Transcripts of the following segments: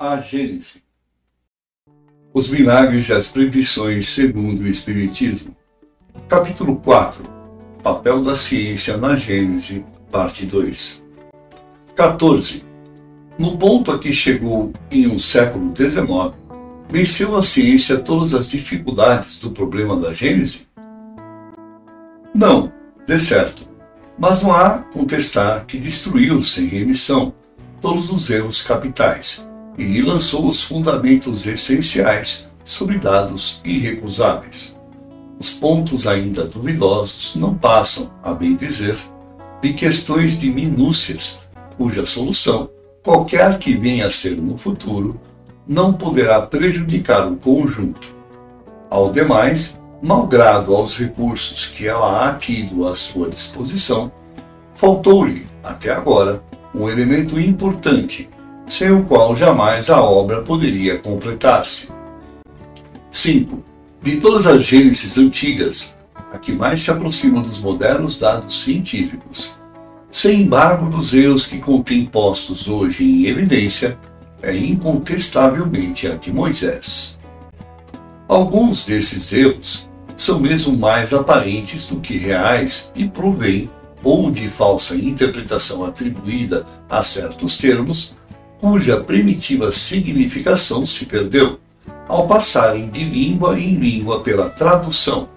A Gênese. Os milagres e as predições segundo o Espiritismo. Capítulo 4. Papel da ciência na Gênese, parte 2. 14. No ponto a que chegou em um século XIX, venceu a ciência todas as dificuldades do problema da Gênese? Não, de certo. Mas não há contestar que destruiu sem remissão todos os erros capitais e lhe lançou os fundamentos essenciais sobre dados irrecusáveis. Os pontos ainda duvidosos não passam, a bem dizer, de questões de minúcias, cuja solução, qualquer que venha a ser no futuro, não poderá prejudicar o conjunto. Ao demais, malgrado aos recursos que ela há tido à sua disposição, faltou-lhe, até agora, um elemento importante, sem o qual jamais a obra poderia completar-se. 5. De todas as gêneses antigas, a que mais se aproxima dos modernos dados científicos, sem embargo dos erros que contém postos hoje em evidência, é incontestavelmente a de Moisés. Alguns desses erros são mesmo mais aparentes do que reais e provêm ou de falsa interpretação atribuída a certos termos, cuja primitiva significação se perdeu, ao passarem de língua em língua pela tradução,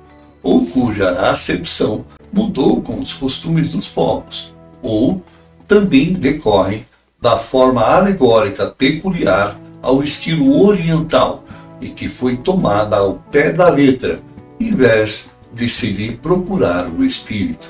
ou cuja acepção mudou com os costumes dos povos, ou também decorrem da forma alegórica peculiar ao estilo oriental e que foi tomada ao pé da letra, em vez de se lhe procurar o espírito.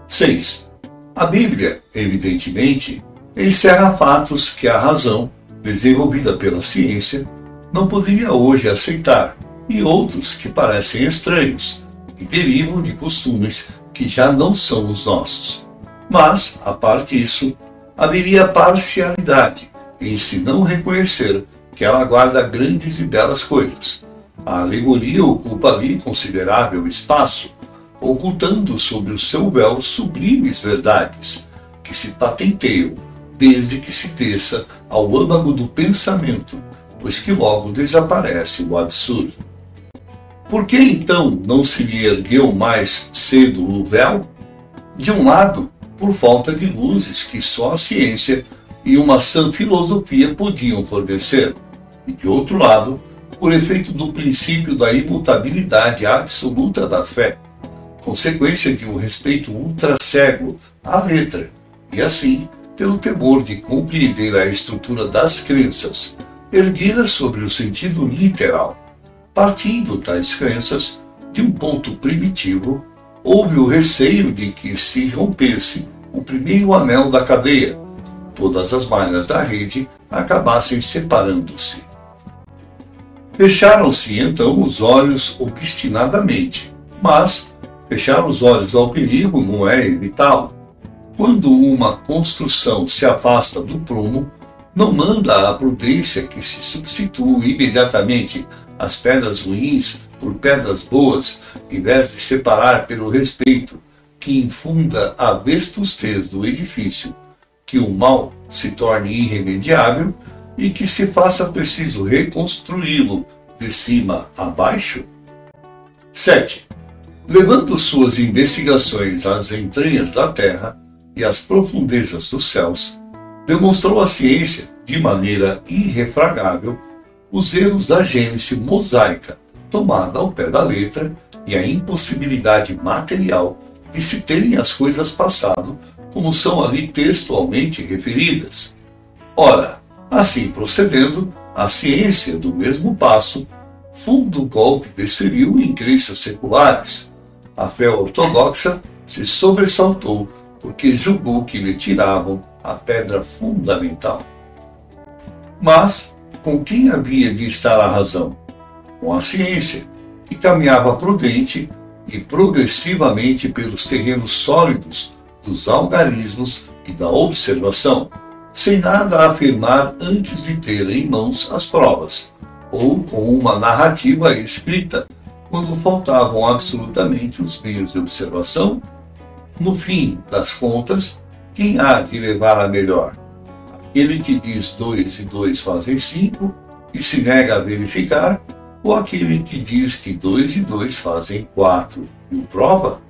6. A Bíblia, evidentemente, encerra fatos que a razão, desenvolvida pela ciência, não poderia hoje aceitar, e outros que parecem estranhos e derivam de costumes que já não são os nossos. Mas, a parte disso, haveria parcialidade em se não reconhecer que ela guarda grandes e belas coisas. A alegoria ocupa ali considerável espaço, ocultando sob o seu véu sublimes verdades, que se patenteiam desde que se desça ao âmago do pensamento, pois que logo desaparece o absurdo. Por que então não se lhe ergueu mais cedo o véu? De um lado, por falta de luzes que só a ciência e uma sã filosofia podiam fornecer, e de outro lado, por efeito do princípio da imutabilidade absoluta da fé, consequência de um respeito ultra-cego à letra, e assim, pelo temor de compreender a estrutura das crenças, erguidas sobre o sentido literal. Partindo tais crenças de um ponto primitivo, houve o receio de que se rompesse o primeiro anel da cadeia, todas as malhas da rede acabassem separando-se. Fecharam-se então os olhos obstinadamente, mas fechar os olhos ao perigo não é evitá-lo. Quando uma construção se afasta do prumo, não manda a prudência que se substitua imediatamente as pedras ruins por pedras boas, em vez de separar pelo respeito que infunda a vestustez do edifício, que o mal se torne irremediável e que se faça preciso reconstruí-lo de cima a baixo? 7. Levando suas investigações às entranhas da terra e às profundezas dos céus, demonstrou a ciência, de maneira irrefragável, os erros da gênese mosaica, tomada ao pé da letra, e a impossibilidade material de se terem as coisas passado como são ali textualmente referidas. Ora, assim procedendo, a ciência, do mesmo passo, fundo golpe desferiu em crenças seculares. A fé ortodoxa se sobressaltou porque julgou que lhe tiravam a pedra fundamental. Mas, com quem havia de estar a razão? Com a ciência, que caminhava prudente e progressivamente pelos terrenos sólidos dos algarismos e da observação, sem nada a afirmar antes de ter em mãos as provas, ou com uma narrativa escrita, quando faltavam absolutamente os meios de observação? No fim das contas, quem há de levar a melhor? aquele que diz 2 e 2 fazem 5 e se nega a verificar, ou aquele que diz que 2 e 2 fazem 4 e o prova?